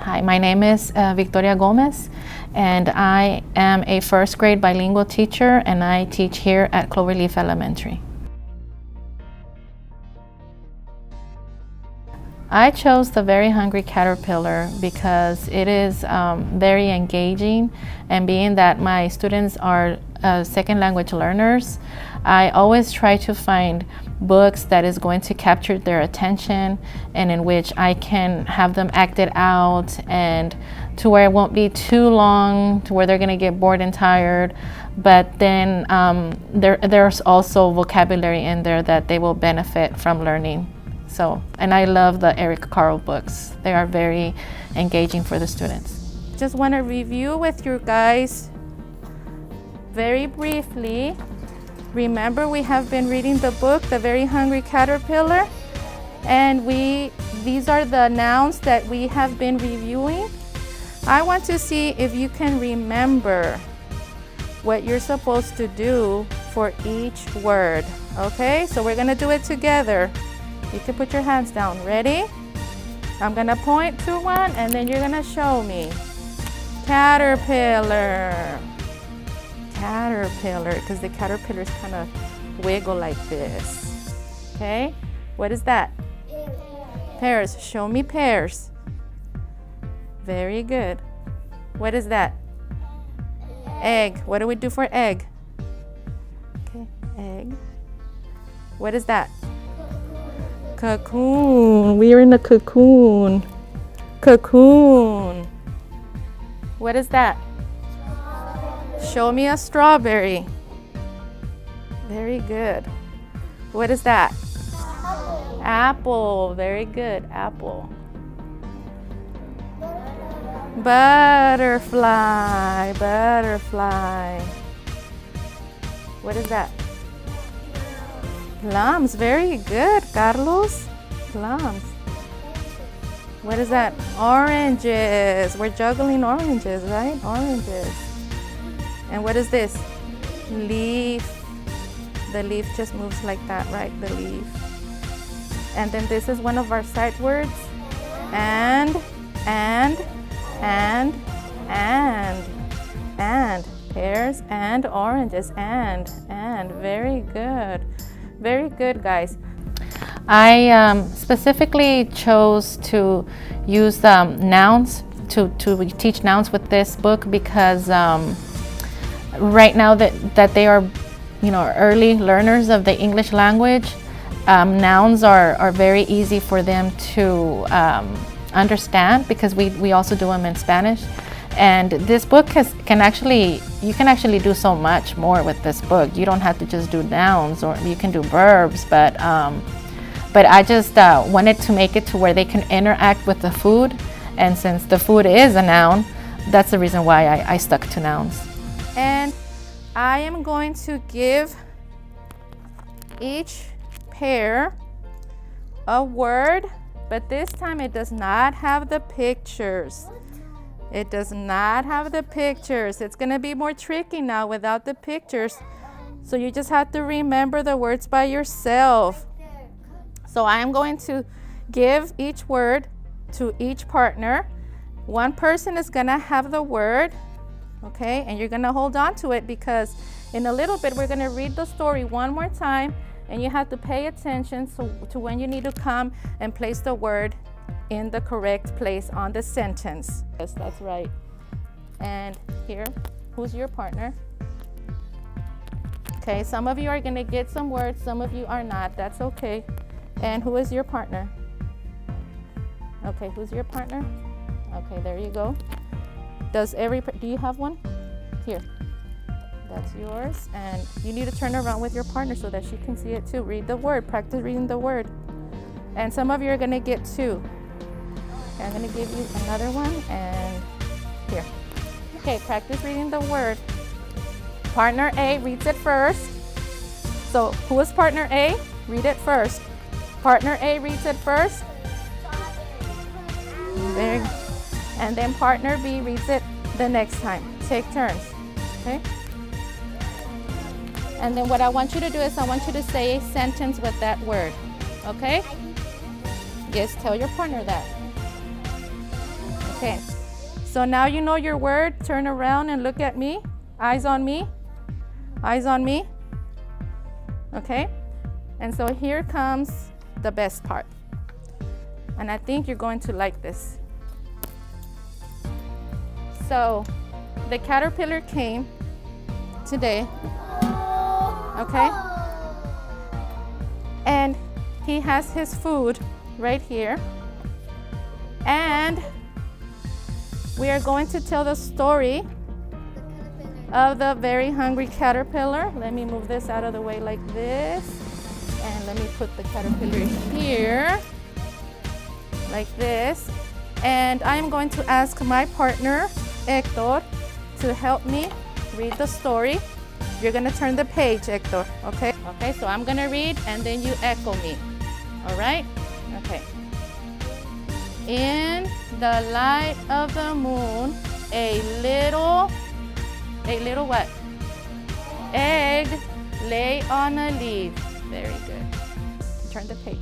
Hi, my name is Victoria Gomez, and I am a first grade bilingual teacher, and I teach here at Cloverleaf Elementary. I chose The Very Hungry Caterpillar because it is very engaging, and being that my students are second language learners, I always try to find books that is going to capture their attention and in which I can have them act it out, and to where it won't be too long to where they're going to get bored and tired, but then there's also vocabulary in there that they will benefit from learning. So, and I love the Eric Carle books. They are very engaging for the students. Just want to review with you guys very briefly. Remember, we have been reading the book, The Very Hungry Caterpillar, and these are the nouns that we have been reviewing. I want to see if you can remember what you're supposed to do for each word. Okay, so we're gonna do it together. You can put your hands down. Ready? I'm gonna point to one and then you're gonna show me. Caterpillar. Caterpillar, because the caterpillars kind of wiggle like this. Okay, what is that? Pears. Show me pears. Very good. What is that? Egg. What do we do for egg? Okay, egg. What is that? Cocoon. We are in a cocoon. Cocoon. What is that? Show me a strawberry. Very good. What is that? Apple. Very good. Apple. Butterfly. Butterfly. What is that? Plums. Very good, Carlos. Plums. What is that? Oranges. We're juggling oranges, right? Oranges. And what is this? Leaf. The leaf just moves like that, right? The leaf. And then this is one of our sight words. And. Pears and oranges. And. Very good. Very good, guys. I specifically chose to use nouns to teach nouns with this book because right now that they are, early learners of the English language, nouns are very easy for them to understand because we also do them in Spanish. And this book you can actually do so much more with this book. You don't have to just do nouns, or you can do verbs, but I just wanted to make it to where they can interact with the food, and since the food is a noun, that's the reason why I stuck to nouns. And I am going to give each pair a word, but this time it does not have the pictures. It does not have the pictures. It's going to be more tricky now without the pictures. So you just have to remember the words by yourself. So I'm going to give each word to each partner. One person is going to have the word, okay? And you're going to hold on to it because in a little bit we're going to read the story one more time, and you have to pay attention to when you need to come and place the word in the correct place on the sentence. Yes, that's right. And here, who's your partner? Okay, some of you are going to get some words, some of you are not. That's okay. And who is your partner? Okay, who's your partner? Okay, there you go. Do you have one? Here. That's yours. And you need to turn around with your partner so that she can see it too. Read the word. Practice reading the word. And some of you are going to get two. I'm going to give you another one, and here. Okay, practice reading the word. Partner A reads it first. So who is partner A? Read it first. Partner A reads it first. There. And then partner B reads it the next time. Take turns. Okay? And then what I want you to do is I want you to say a sentence with that word. Okay? Yes, tell your partner that. Okay, so now you know your word. Turn around and look at me. Eyes on me. Eyes on me. Okay, and so here comes the best part. And I think you're going to like this. So the caterpillar came today, okay? And he has his food right here. And we are going to tell the story of the very hungry caterpillar. Let me move this out of the way like this. And let me put the caterpillar here, like this. And I am going to ask my partner, Hector, to help me read the story. You're gonna turn the page, Hector, okay? Okay, so I'm gonna read and then you echo me, all right? Okay. In the light of the moon, a little what? Egg lay on a leaf. Very good. Turn the page.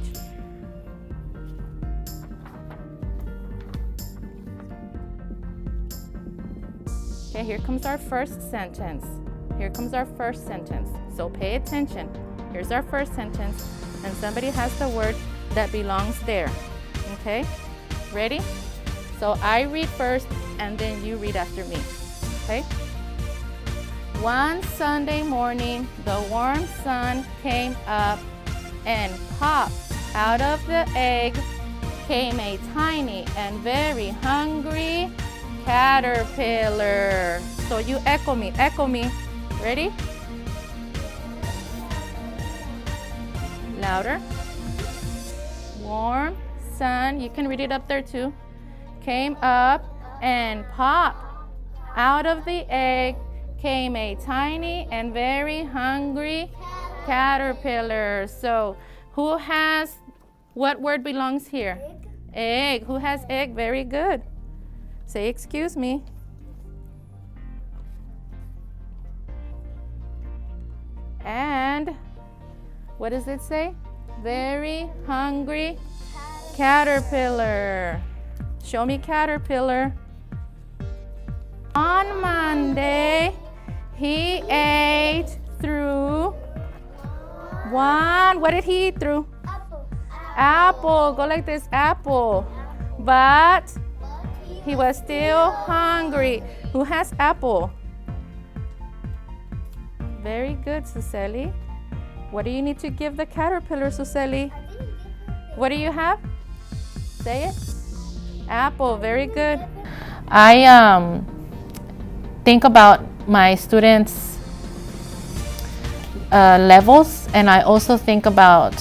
Okay, here comes our first sentence. Here comes our first sentence. So pay attention. Here's our first sentence, and somebody has the word that belongs there. Okay? Ready? So I read first, and then you read after me. Okay? One Sunday morning, the warm sun came up, and popped out of the egg came a tiny and very hungry caterpillar. So you echo me. Ready? Louder. Warm sun, you can read it up there too. Came up and popped out of the egg came a tiny and very hungry caterpillar. So who has, what word belongs here? Egg. Who has egg? Very good. Say excuse me. And what does it say? Very hungry caterpillar. Show me caterpillar. On Monday, he ate through one. What did he eat through? Apple. Go like this, apple. But he was still hungry. Who has apple? Very good, Suseli. What do you need to give the caterpillar, Suseli? What do you have? Say it. Apple. Very good. I think about my students' levels, and I also think about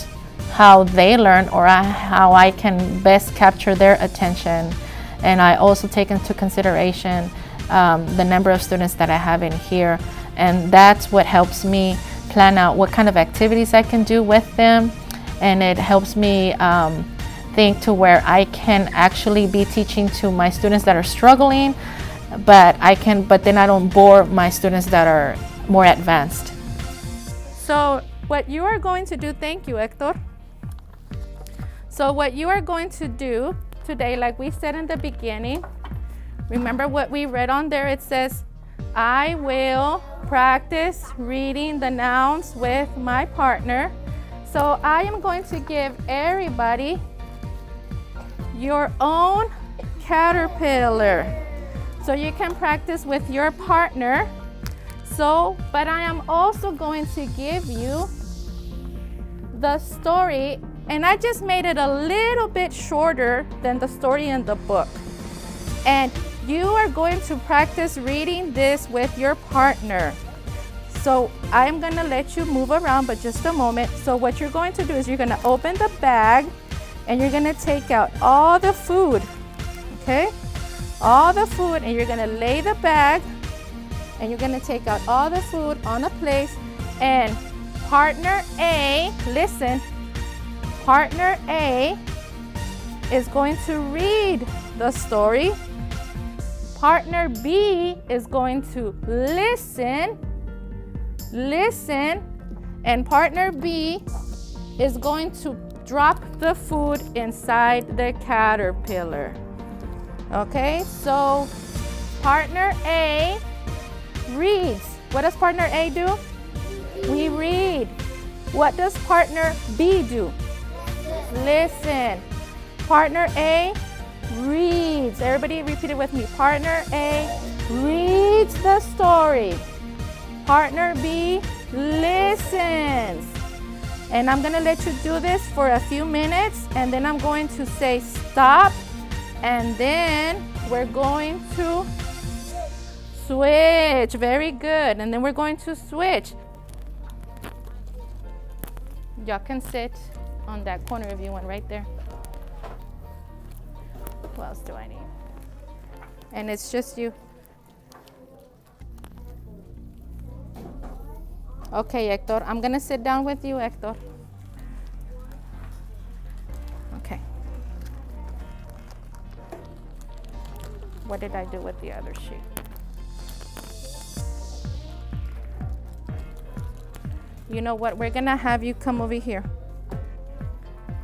how they learn, or how I can best capture their attention. And I also take into consideration the number of students that I have in here, and that's what helps me plan out what kind of activities I can do with them, and it helps me think to where I can actually be teaching to my students that are struggling, but then I don't bore my students that are more advanced. So what you are going to do, thank you, Hector. So what you are going to do today, like we said in the beginning, remember what we read on there? It says, I will practice reading the nouns with my partner. So I am going to give everybody your own caterpillar, so you can practice with your partner. So, but I am also going to give you the story, and I just made it a little bit shorter than the story in the book. And you are going to practice reading this with your partner. So I'm gonna let you move around, but just a moment. So what you're going to do is you're gonna open the bag and you're gonna take out all the food, okay? All the food, and you're gonna lay the bag and you're gonna take out all the food on a place, and partner A, listen, partner A is going to read the story. Partner B is going to listen, and partner B is going to drop the food inside the caterpillar. Okay, so partner A reads. What does partner A do? We read. What does partner B do? Listen. Partner A reads. Everybody repeat it with me. Partner A reads the story. Partner B listens. And I'm going to let you do this for a few minutes, and then I'm going to say stop, and then we're going to switch. Very good. And then we're going to switch. Y'all can sit on that corner if you want, right there. What else do I need? And it's just you. Okay, Hector, I'm gonna sit down with you, Hector. Okay. What did I do with the other sheet? You know what, we're gonna have you come over here.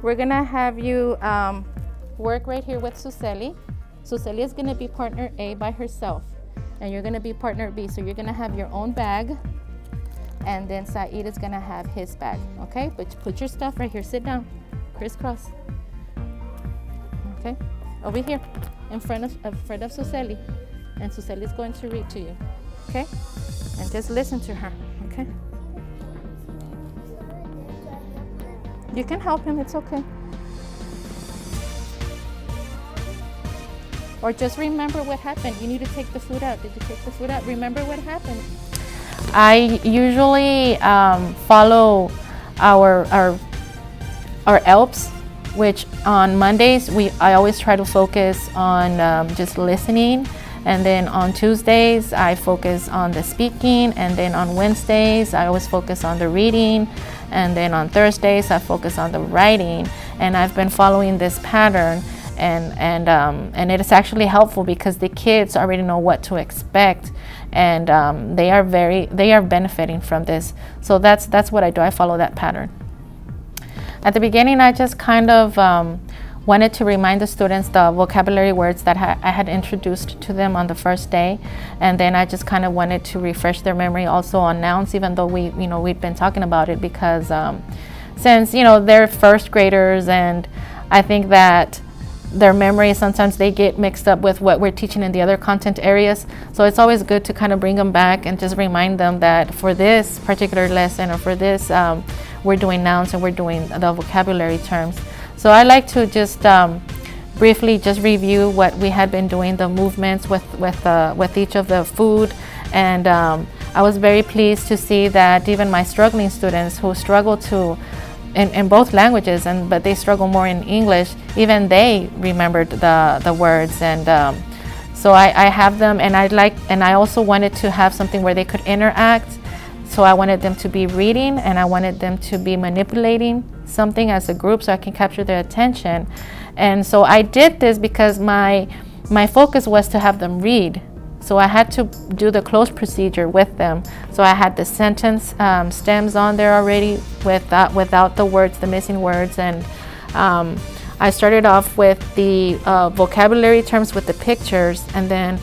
We're gonna have you work right here with Suseli. Suseli is gonna be partner A by herself, and you're gonna be partner B. So you're gonna have your own bag, and then Saeed is gonna have his bag, okay? But put your stuff right here, sit down, crisscross. Okay, over here, in front of Suseli. And Suseli is going to read to you, okay? And just listen to her, okay? You can help him, it's okay. Or just remember what happened. You need to take the food out. Did you take the food out? Remember what happened. I usually follow our ELPs, which on Mondays I always try to focus on just listening, and then on Tuesdays I focus on the speaking, and then on Wednesdays I always focus on the reading, and then on Thursdays I focus on the writing. And I've been following this pattern, and it is actually helpful because the kids already know what to expect, and they are benefiting from this. So that's what I do. I follow that pattern. At the beginning, I just kind of wanted to remind the students the vocabulary words that I had introduced to them on the first day, and then I just kind of wanted to refresh their memory also on nouns, even though we'd been talking about it, because since they're first graders, and I think that their memory, sometimes they get mixed up with what we're teaching in the other content areas. So it's always good to kind of bring them back and just remind them that for this particular lesson, or for this, we're doing nouns and we're doing the vocabulary terms. So I like to just briefly just review what we had been doing, the movements with each of the food. And I was very pleased to see that even my struggling students who struggle to in both languages, but they struggle more in English, even they remembered the words. And so I have them, and I also wanted to have something where they could interact. So I wanted them to be reading, and I wanted them to be manipulating something as a group, so I can capture their attention. And so I did this because my focus was to have them read. So I had to do the close procedure with them. So I had the sentence stems on there already without the words, the missing words. And I started off with the vocabulary terms with the pictures, and then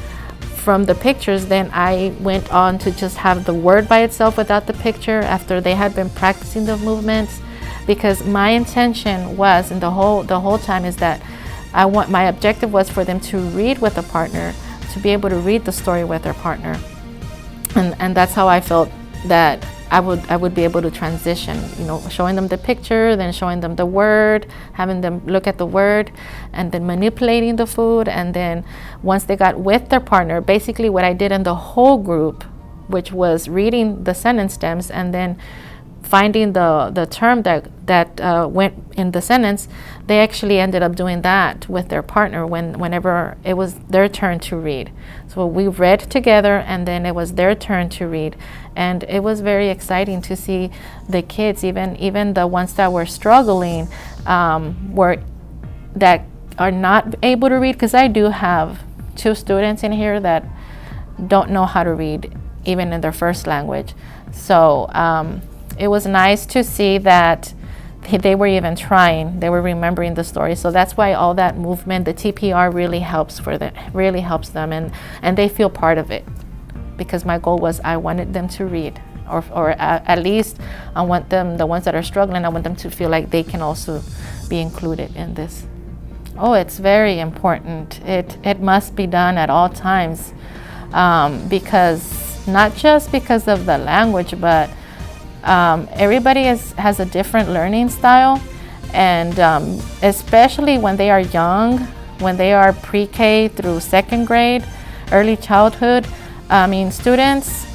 from the pictures, then I went on to just have the word by itself without the picture after they had been practicing the movements, because my intention was, and the whole time, is that my objective was for them to read with a partner, to be able to read the story with their partner. And that's how I felt that I would be able to transition, showing them the picture, then showing them the word, having them look at the word, and then manipulating the food. And then once they got with their partner, basically what I did in the whole group, which was reading the sentence stems and then finding the term that went in the sentence, they actually ended up doing that with their partner whenever it was their turn to read. So we read together, and then it was their turn to read. And it was very exciting to see the kids, even the ones that were struggling, that are not able to read, because I do have 2 students in here that don't know how to read even in their first language. So it was nice to see that they were even trying, they were remembering the story. So that's why all that movement, the TPR really helps them, and they feel part of it, because my goal was I wanted them to read, or at least I want them, the ones that are struggling, I want them to feel like they can also be included in this. Oh, it's very important. It must be done at all times, because not just because of the language, but everybody has a different learning style, and especially when they are young, when they are pre-K through second grade, early childhood. I mean, students,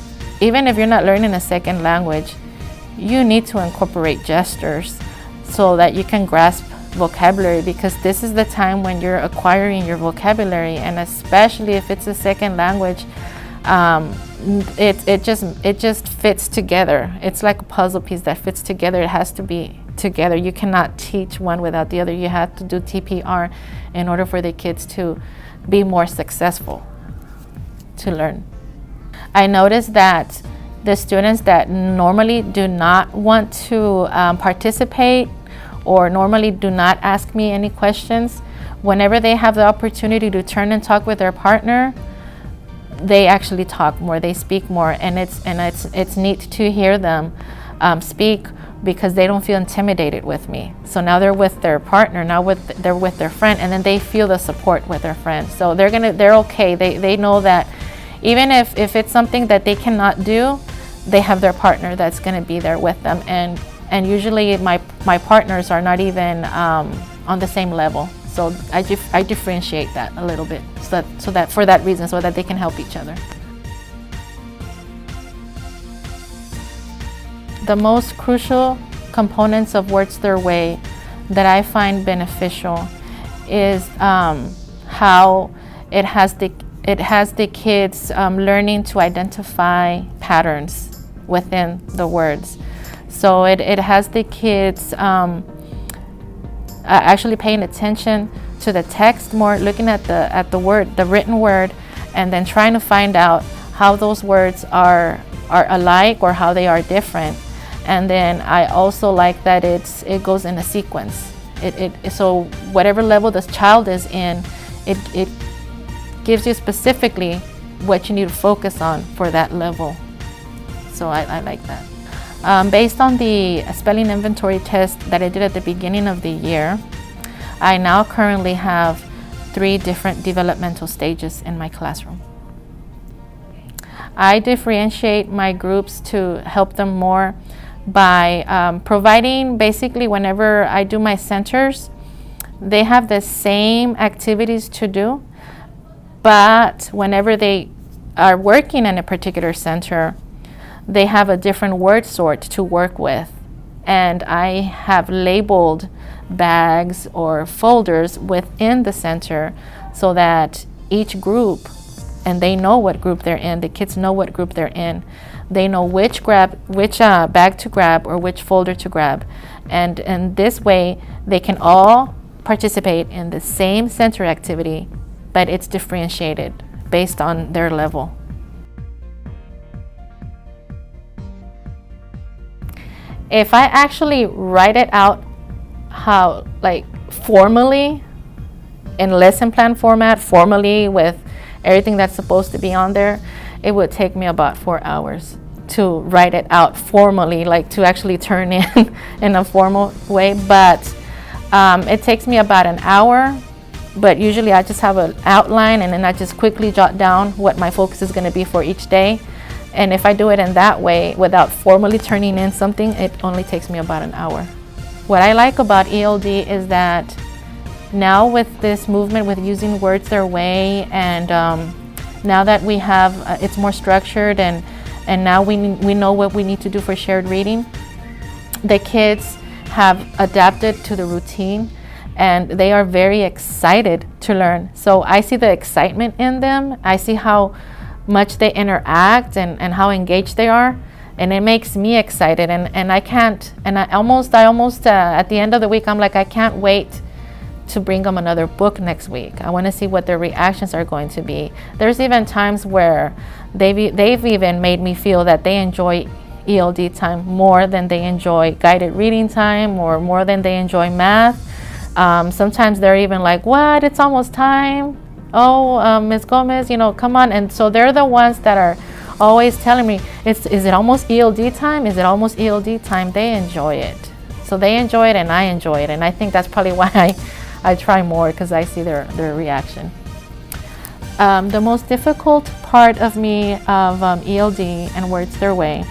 even if you're not learning a second language, you need to incorporate gestures so that you can grasp vocabulary, because this is the time when you're acquiring your vocabulary, and especially if it's a second language, it just fits together. It's like a puzzle piece that fits together. It has to be together. You cannot teach one without the other. You have to do TPR in order for the kids to be more successful to learn. I noticed that the students that normally do not want to participate, or normally do not ask me any questions, whenever they have the opportunity to turn and talk with their partner, they actually talk more, they speak more, and it's neat to hear them speak, because they don't feel intimidated with me. So now they're with their partner, they're with their friend, and then they feel the support with their friend. So they're okay. They know that even if it's something that they cannot do, they have their partner that's going to be there with them, and usually my partners are not even on the same level. So I differentiate that a little bit, so that for that reason, so that they can help each other. The most crucial components of Words Their Way that I find beneficial is how it has the kids learning to identify patterns within the words. So it has the kids actually paying attention to the text more, looking at the word, the written word, and then trying to find out how those words are alike or how they are different. And then I also like that it goes in a sequence. So whatever level this child is in, it gives you specifically what you need to focus on for that level. So I like that. Based on the spelling inventory test that I did at the beginning of the year, I now currently have 3 different developmental stages in my classroom. I differentiate my groups to help them more by providing, basically whenever I do my centers, they have the same activities to do, but whenever they are working in a particular center, they have a different word sort to work with. And I have labeled bags or folders within the center so that each group, and they know what group they're in, the kids know what group they're in, they know which bag to grab or which folder to grab. And this way they can all participate in the same center activity, but it's differentiated based on their level. If I actually write it out how, like, formally, in lesson plan format, formally with everything that's supposed to be on there, it would take me about 4 hours to write it out formally, like to actually turn in a formal way. But it takes me about an hour, but usually I just have an outline, and then I just quickly jot down what my focus is going to be for each day. And if I do it in that way, without formally turning in something, it only takes me about an hour. What I like about ELD is that now with this movement with using Words Their Way, and now that we have, it's more structured, and now we know what we need to do for shared reading, the kids have adapted to the routine, and they are very excited to learn. So I see the excitement in them. I see how much they interact and how engaged they are, and it makes me excited, and I almost at the end of the week, I'm like, I can't wait to bring them another book next week. I want to see what their reactions are going to be. There's even times where they've even made me feel that they enjoy ELD time more than they enjoy guided reading time or more than they enjoy math. Sometimes they're even like, what, it's almost time. Oh, Ms. Gomez, come on. And so they're the ones that are always telling me, is it almost ELD time? Is it almost ELD time? They enjoy it. So they enjoy it and I enjoy it. And I think that's probably why I try more, because I see their reaction. The most difficult part of me of ELD and Words Their Way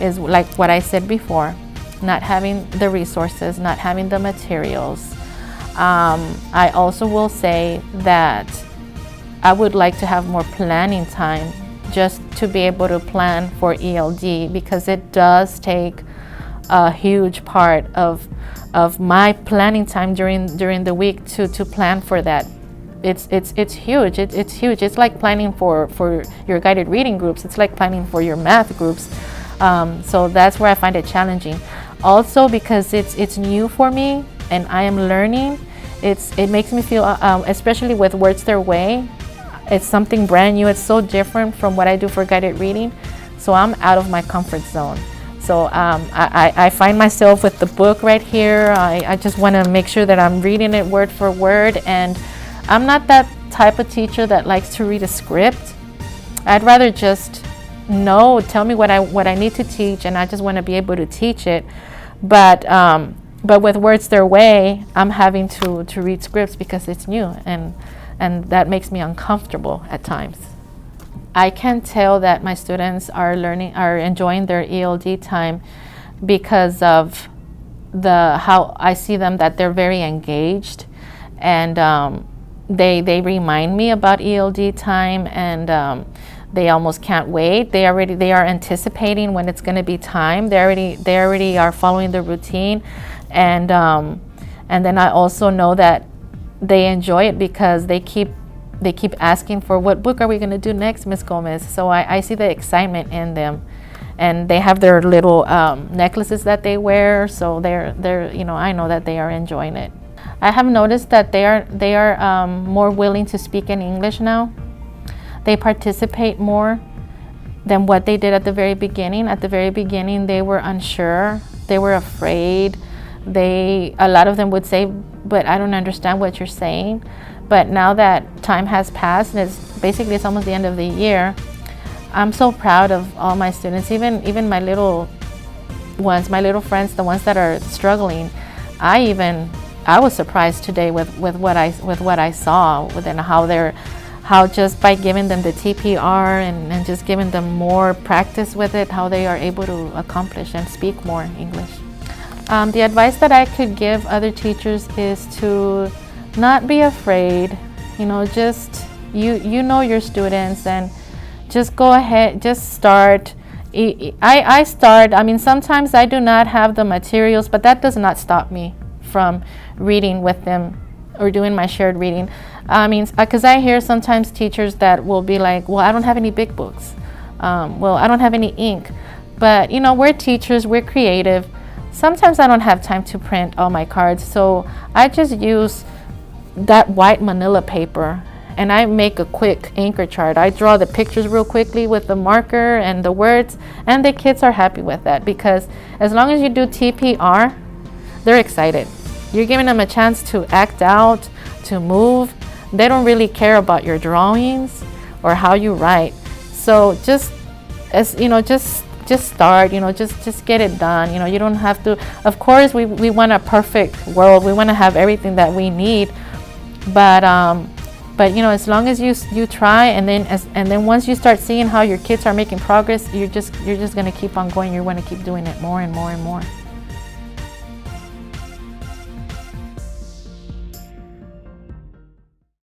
is like what I said before, not having the resources, not having the materials. I also will say that I would like to have more planning time just to be able to plan for ELD, because it does take a huge part of my planning time during the week to plan for that. It's huge. It's huge. It's like planning for your guided reading groups. It's like planning for your math groups. So that's where I find it challenging. Also because it's new for me and I am learning. It makes me feel, especially with Words Their Way, it's something brand new. It's so different from what I do for guided reading. So I'm out of my comfort zone. So I find myself with the book right here. I just want to make sure that I'm reading it word for word, and I'm not that type of teacher that likes to read a script. I'd rather just tell me what I need to teach, and I just want to be able to teach it. But with Words Their Way, I'm having to read scripts because it's new, and that makes me uncomfortable at times. I can tell that my students are enjoying their ELD time because of how I see them, that they're very engaged, and they remind me about ELD time, and they almost can't wait. They are anticipating when it's going to be time. They already are following the routine, and then I also know that they enjoy it because they keep asking for, what book are we going to do next, Ms. Gomez? So I see the excitement in them, and they have their little necklaces that they wear. So they're I know that they are enjoying it. I have noticed that they are more willing to speak in English now. They participate more than what they did at the very beginning. At the very beginning, they were unsure. They were afraid. A lot of them would say, but I don't understand what you're saying. But now that time has passed, and it's almost the end of the year, I'm so proud of all my students, even my little ones, my little friends, the ones that are struggling. I was surprised today with what I saw, and how just by giving them the TPR and just giving them more practice with it, how they are able to accomplish and speak more English. The advice that I could give other teachers is to not be afraid. Just you know your students, and just go ahead, just start. I start. I mean, sometimes I do not have the materials, but that does not stop me from reading with them or doing my shared reading. I mean, because I hear sometimes teachers that will be like, well, I don't have any big books. Well, I don't have any ink. But, we're teachers, we're creative. Sometimes I don't have time to print all my cards, so I just use that white manila paper, and I make a quick anchor chart. I draw the pictures real quickly with the marker and the words, and the kids are happy with that, because as long as you do TPR, they're excited. You're giving them a chance to act out, to move. They don't really care about your drawings or how you write. So just start, just get it done. You don't have to, of course, we want a perfect world. We want to have everything that we need. But as long as you try, and then once you start seeing how your kids are making progress, you're just going to keep on going. You want to keep doing it more and more and more.